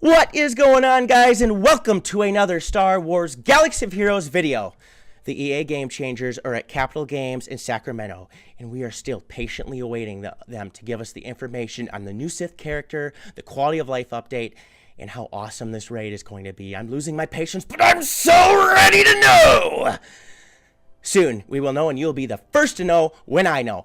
What is going on, guys, and welcome to another Star Wars Galaxy of Heroes video. The EA Game Changers are at Capital Games in Sacramento, and we are still patiently awaiting them to give us the information on the new Sith character, the quality of life update, and how awesome this raid is going to be. I'm losing my patience, but I'm so ready to know! Soon, we will know, and you'll be the first to know when I know.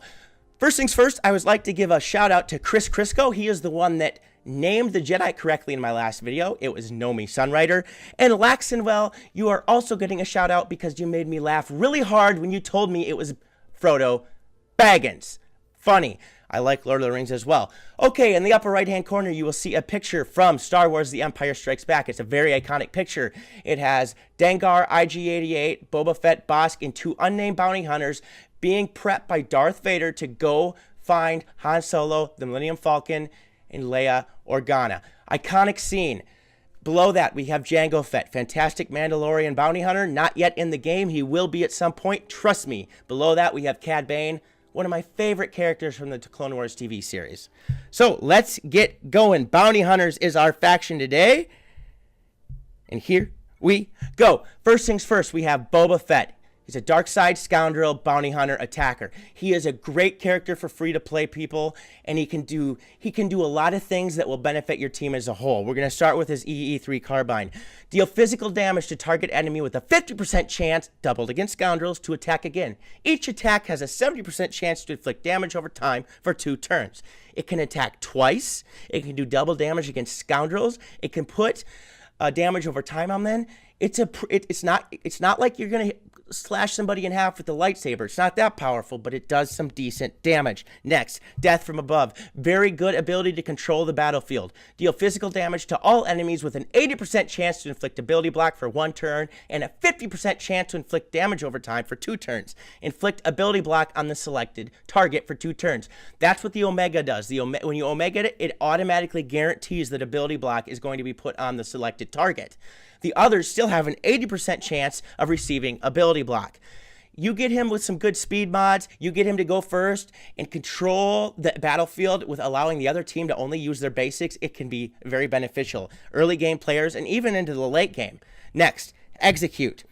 First things first, I would like to give a shout out to Chris Crisco. He is the one that named the Jedi correctly in my last video. It was Nomi Sunrider. And Laxenwell, you are also getting a shout out because you made me laugh really hard when you told me it was Frodo Baggins. Funny. I like Lord of the Rings as well. Okay, in the upper right hand corner you will see a picture from Star Wars The Empire Strikes Back. It's a very iconic picture. It has Dengar, IG-88, Boba Fett, Bosk, and two unnamed bounty hunters being prepped by Darth Vader to go find Han Solo, the Millennium Falcon, and Leia Organa. Iconic scene. Below that, we have Jango Fett, fantastic Mandalorian bounty hunter, not yet in the game. He will be at some point, trust me. Below that, we have Cad Bane, one of my favorite characters from the Clone Wars TV series. So, let's get going. Bounty Hunters is our faction today. And here we go. First things first, we have Boba Fett. He's a dark side scoundrel, bounty hunter, attacker. He is a great character for free-to-play people, and he can do a lot of things that will benefit your team as a whole. We're going to start with his EE3 carbine. Deal physical damage to target enemy with a 50% chance, doubled against scoundrels, to attack again. Each attack has a 70% chance to inflict damage over time for 2 turns. It can attack twice. It can do double damage against scoundrels. It can put damage over time on them. It's not like you're going to slash somebody in half with the lightsaber. It's not that powerful, but it does some decent damage. Next, Death from Above. Very good ability to control the battlefield. Deal physical damage to all enemies with an 80% chance to inflict ability block for 1 turn and a 50% chance to inflict damage over time for 2 turns. Inflict ability block on the selected target for 2 turns. That's what the Omega does. When you Omega it, it automatically guarantees that ability block is going to be put on the selected target. The others still have an 80% chance of receiving ability block. You get him with some good speed mods, you get him to go first and control the battlefield with allowing the other team to only use their basics, it can be very beneficial. Early game players and even into the late game. Next, Execute.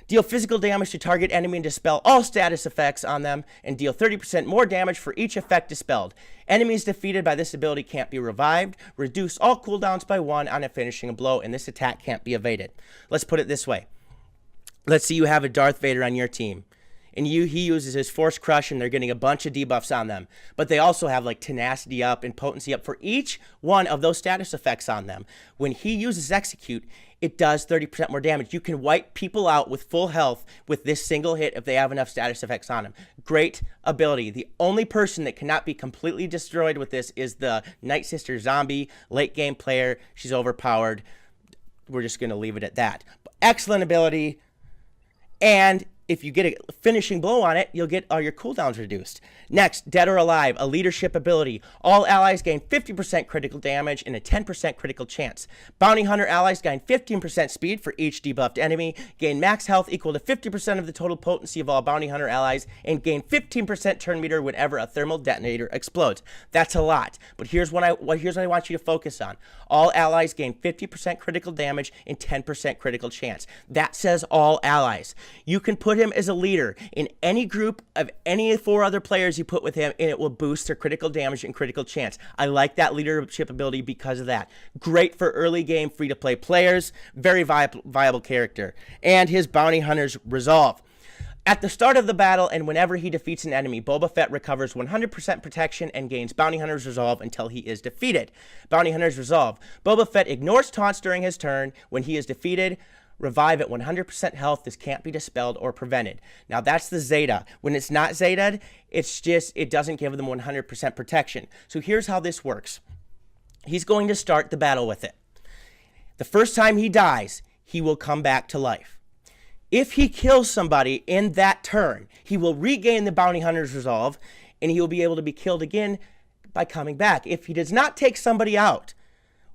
Deal physical damage to target enemy and dispel all status effects on them, and deal 30% more damage for each effect dispelled. Enemies defeated by this ability can't be revived. Reduce all cooldowns by 1 on a finishing blow, and this attack can't be evaded. Let's put it this way. Let's say you have a Darth Vader on your team, and he uses his Force Crush, and they're getting a bunch of debuffs on them. But they also have like Tenacity up and Potency up for each one of those status effects on them. When he uses Execute, it does 30% more damage. You can wipe people out with full health with this single hit if they have enough status effects on them. Great ability. The only person that cannot be completely destroyed with this is the Night Sister zombie, late game player. She's overpowered. We're just going to leave it at that. Excellent ability. And if you get a finishing blow on it, you'll get all your cooldowns reduced. Next, Dead or Alive, a leadership ability. All allies gain 50% critical damage and a 10% critical chance. Bounty Hunter allies gain 15% speed for each debuffed enemy, gain max health equal to 50% of the total potency of all Bounty Hunter allies, and gain 15% turn meter whenever a thermal detonator explodes. That's a lot, but here's what I want you to focus on. All allies gain 50% critical damage and 10% critical chance. That says all allies. You can put him as a leader in any group of any 4 other players you put with him, and it will boost their critical damage and critical chance. I like that leadership ability because of that. Great for early game free-to-play players. Very viable character. And his Bounty Hunter's Resolve. At the start of the battle and whenever he defeats an enemy, Boba Fett recovers 100% protection and gains Bounty Hunter's Resolve until he is defeated. Bounty Hunter's Resolve. Boba Fett ignores taunts during his turn. When he is defeated, revive at 100% health. This can't be dispelled or prevented. Now that's the Zeta. When it's not Zeta'd, it doesn't give them 100% protection. So here's how this works. He's going to start the battle with it. The first time he dies, he will come back to life. If he kills somebody in that turn, he will regain the Bounty Hunter's Resolve, and he will be able to be killed again by coming back. If he does not take somebody out,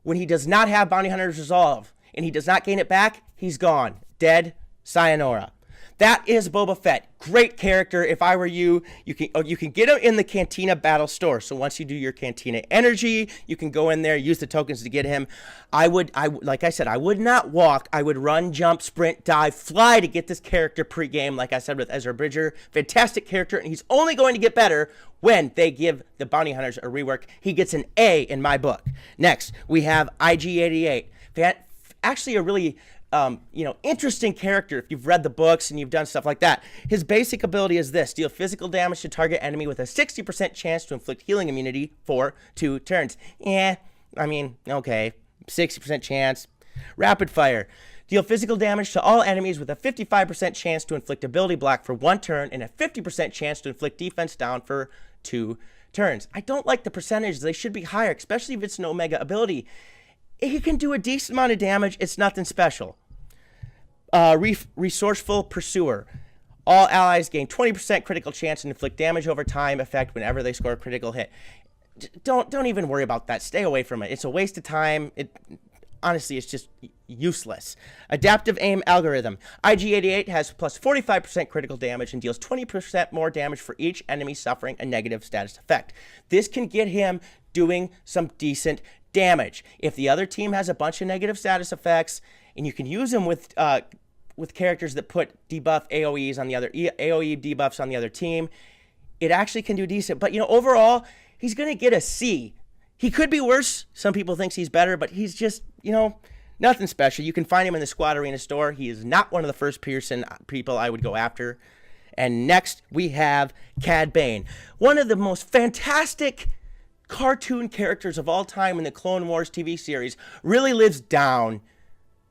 when he does not have Bounty Hunter's Resolve, and he does not gain it back, he's gone. Dead. Sayonara. That is Boba Fett. Great character. If I were you, you can get him in the Cantina Battle Store. So once you do your Cantina Energy, you can go in there, use the tokens to get him. Like I said, I would not walk. I would run, jump, sprint, dive, fly to get this character pre-game. Like I said with Ezra Bridger, fantastic character, and he's only going to get better when they give the bounty hunters a rework. He gets an A in my book. Next, we have IG-88. Actually, a really interesting character if you've read the books and you've done stuff like that. His basic ability is this: deal physical damage to target enemy with a 60% chance to inflict healing immunity for 2 turns. Okay, 60% chance. Rapid fire. Deal physical damage to all enemies with a 55% chance to inflict ability block for 1 turn and a 50% chance to inflict defense down for 2 turns. I don't like the percentage. They should be higher, especially if it's an Omega ability. He can do a decent amount of damage. It's nothing special. Resourceful Pursuer. All allies gain 20% critical chance to inflict damage over time effect whenever they score a critical hit. Don't even worry about that. Stay away from it. It's a waste of time. Honestly, it's just useless. Adaptive Aim Algorithm. IG-88 has plus 45% critical damage and deals 20% more damage for each enemy suffering a negative status effect. This can get him doing some decent damage. If the other team has a bunch of negative status effects, and you can use them with characters that put debuff AoEs on the other AoE debuffs on the other team, it actually can do decent. But overall, he's going to get a C. He could be worse. Some people think he's better, but he's just nothing special. You can find him in the Squad Arena store. He is not one of the first Pearson people I would go after. And next we have Cad Bane, one of the most fantastic cartoon characters of all time in the Clone Wars TV series. Really lives down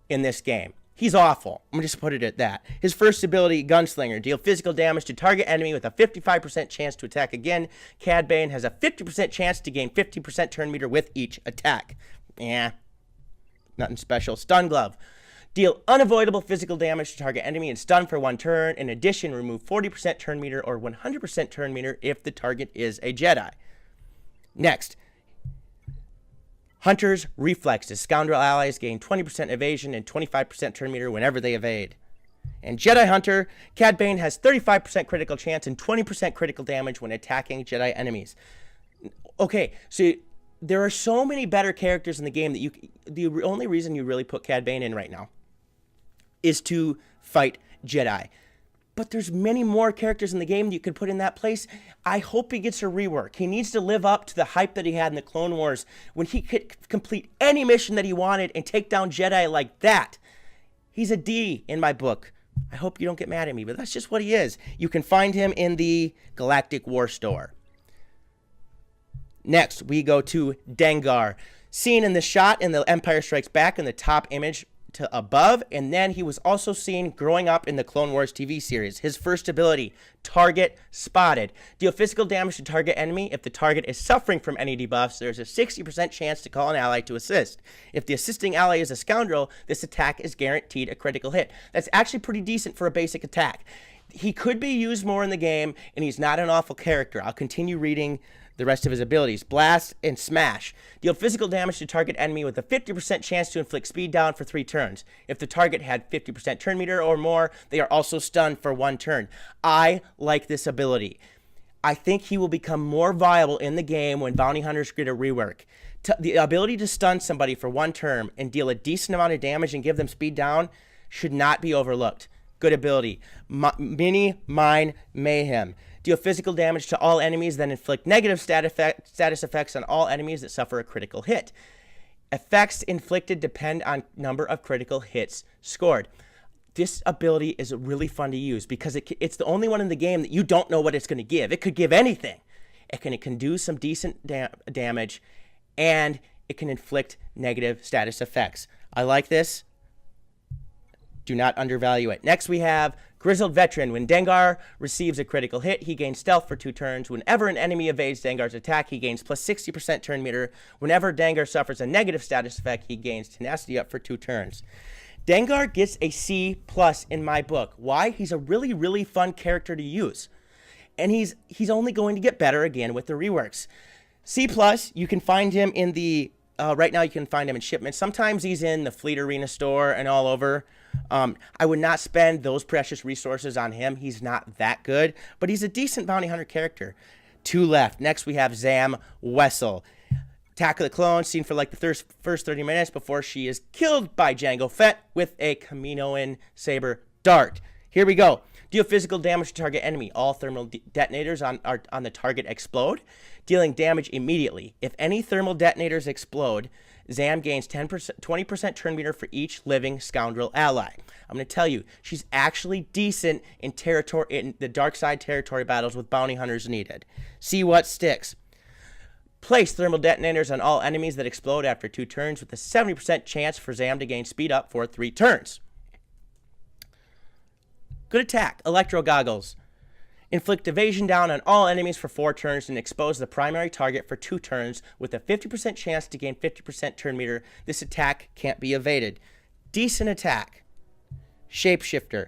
in this game. He's awful. I'm going to just put it at that. His first ability, Gunslinger. Deal physical damage to target enemy with a 55% chance to attack again. Cad Bane has a 50% chance to gain 50% turn meter with each attack. Nothing special. Stun Glove. Deal unavoidable physical damage to target enemy and stun for 1 turn. In addition, remove 40% turn meter or 100% turn meter if the target is a Jedi. Next, Hunter's Reflexes. Scoundrel allies gain 20% evasion and 25% turn meter whenever they evade. And Jedi Hunter, Cad Bane has 35% critical chance and 20% critical damage when attacking Jedi enemies. Okay, so there are so many better characters in the game that the only reason you really put Cad Bane in right now is to fight Jedi. But there's many more characters in the game that you could put in that place. I hope he gets a rework. He needs to live up to the hype that he had in the Clone Wars when he could complete any mission that he wanted and take down Jedi like that. He's a D in my book. I hope you don't get mad at me, but that's just what he is. You can find him in the Galactic War Store. Next, we go to Dengar. Seen in the shot in the Empire Strikes Back in the top image to above, and then he was also seen growing up in the Clone Wars TV series. His first ability, Target Spotted. Deal physical damage to target enemy. If the target is suffering from any debuffs, there's a 60% chance to call an ally to assist. If the assisting ally is a scoundrel, this attack is guaranteed a critical hit. That's actually pretty decent for a basic attack. He could be used more in the game, and he's not an awful character. I'll continue reading the rest of his abilities. Blast and Smash. Deal physical damage to target enemy with a 50% chance to inflict speed down for 3 turns. If the target had 50% turn meter or more, they are also stunned for 1 turn. I like this ability. I think he will become more viable in the game when bounty hunters get a rework. The ability to stun somebody for 1 turn and deal a decent amount of damage and give them speed down should not be overlooked. Good ability. Mini Mine Mayhem. Deal physical damage to all enemies, then inflict negative status effects on all enemies that suffer a critical hit. Effects inflicted depend on number of critical hits scored. This ability is really fun to use because it's the only one in the game that you don't know what it's going to give. It could give anything. It can do some decent damage, and it can inflict negative status effects. I like this. Do not undervalue it. Next, we have Grizzled Veteran. When Dengar receives a critical hit, he gains stealth for 2 turns. Whenever an enemy evades Dengar's attack, he gains plus 60% turn meter. Whenever Dengar suffers a negative status effect, he gains tenacity up for 2 turns. Dengar gets a C+ in my book. Why? He's a really, really fun character to use. And he's only going to get better again with the reworks. C+, you can find him in the right now you can find him in shipments. Sometimes he's in the Fleet Arena store and all over. I would not spend those precious resources on him. He's not that good, but he's a decent bounty hunter character. 2 left. Next we have Zam Wessel. Attack of the Clones, seen for like the first 30 minutes before she is killed by Jango Fett with a Kaminoan saber dart. Here we go. Deal physical damage to target enemy. All thermal detonators on the target explode, dealing damage immediately. If any thermal detonators explode, Zam gains 20% turn meter for each living scoundrel ally. I'm going to tell you, she's actually decent in the dark side territory battles with bounty hunters needed. See what sticks. Place thermal detonators on all enemies that explode after 2 turns with a 70% chance for Zam to gain speed up for 3 turns. Good attack. Electro goggles. Inflict evasion down on all enemies for 4 turns and expose the primary target for 2 turns with a 50% chance to gain 50% turn meter. This attack can't be evaded. Decent attack. Shapeshifter.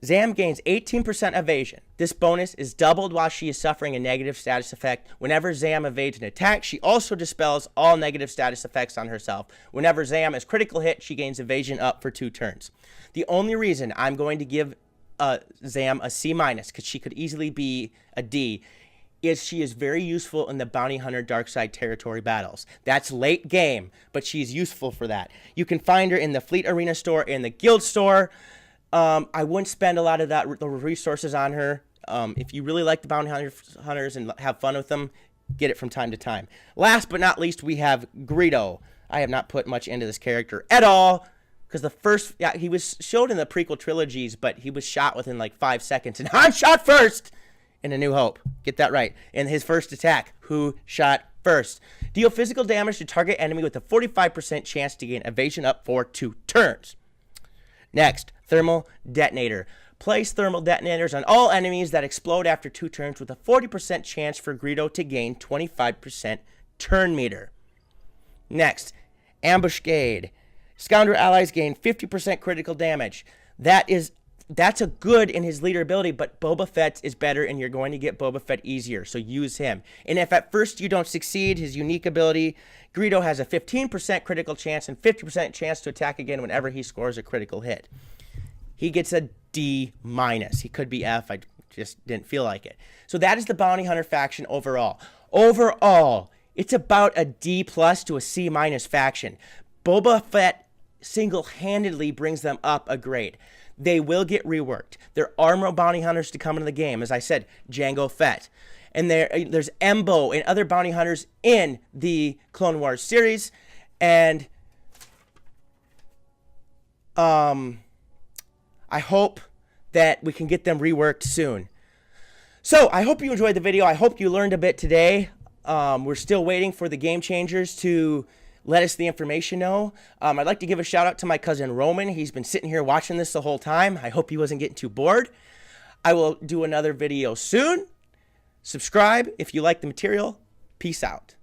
Zam gains 18% evasion. This bonus is doubled while she is suffering a negative status effect. Whenever Zam evades an attack, she also dispels all negative status effects on herself. Whenever Zam is critical hit, she gains evasion up for 2 turns. The only reason I'm going to give Zam a C-, because she could easily be a D, is she is very useful in the bounty hunter dark side territory battles. That's late game, but she's useful for that. You can find her in the Fleet Arena store and the Guild store. I wouldn't spend a lot of the resources on her. If you really like the bounty hunters and have fun with them, get it from time to time. Last but not least, we have Greedo. I have not put much into this character at all, because he was showed in the prequel trilogies, but he was shot within like 5 seconds, and Han shot first in A New Hope. Get that right. In his first attack, who shot first? Deal physical damage to target enemy with a 45% chance to gain evasion up for 2 turns. Next, thermal detonator. Place thermal detonators on all enemies that explode after 2 turns with a 40% chance for Greedo to gain 25% turn meter. Next, ambuscade. Scoundrel allies gain 50% critical damage. That's a good in his leader ability, but Boba Fett is better, and you're going to get Boba Fett easier, so use him. And if at first you don't succeed, his unique ability, Greedo has a 15% critical chance and 50% chance to attack again whenever he scores a critical hit. He gets a D-. He could be F. I just didn't feel like it. So that is the Bounty Hunter faction overall. Overall, it's about a D+ to a C- faction. Boba Fett single-handedly brings them up a grade. They will get reworked. There are more bounty hunters to come into the game. As I said, Jango Fett. And there's Embo and other bounty hunters in the Clone Wars series. And I hope that we can get them reworked soon. So I hope you enjoyed the video. I hope you learned a bit today. We're still waiting for the game changers to let us the information know. I'd like to give a shout out to my cousin Roman. He's been sitting here watching this the whole time. I hope he wasn't getting too bored. I will do another video soon. Subscribe if you like the material. Peace out.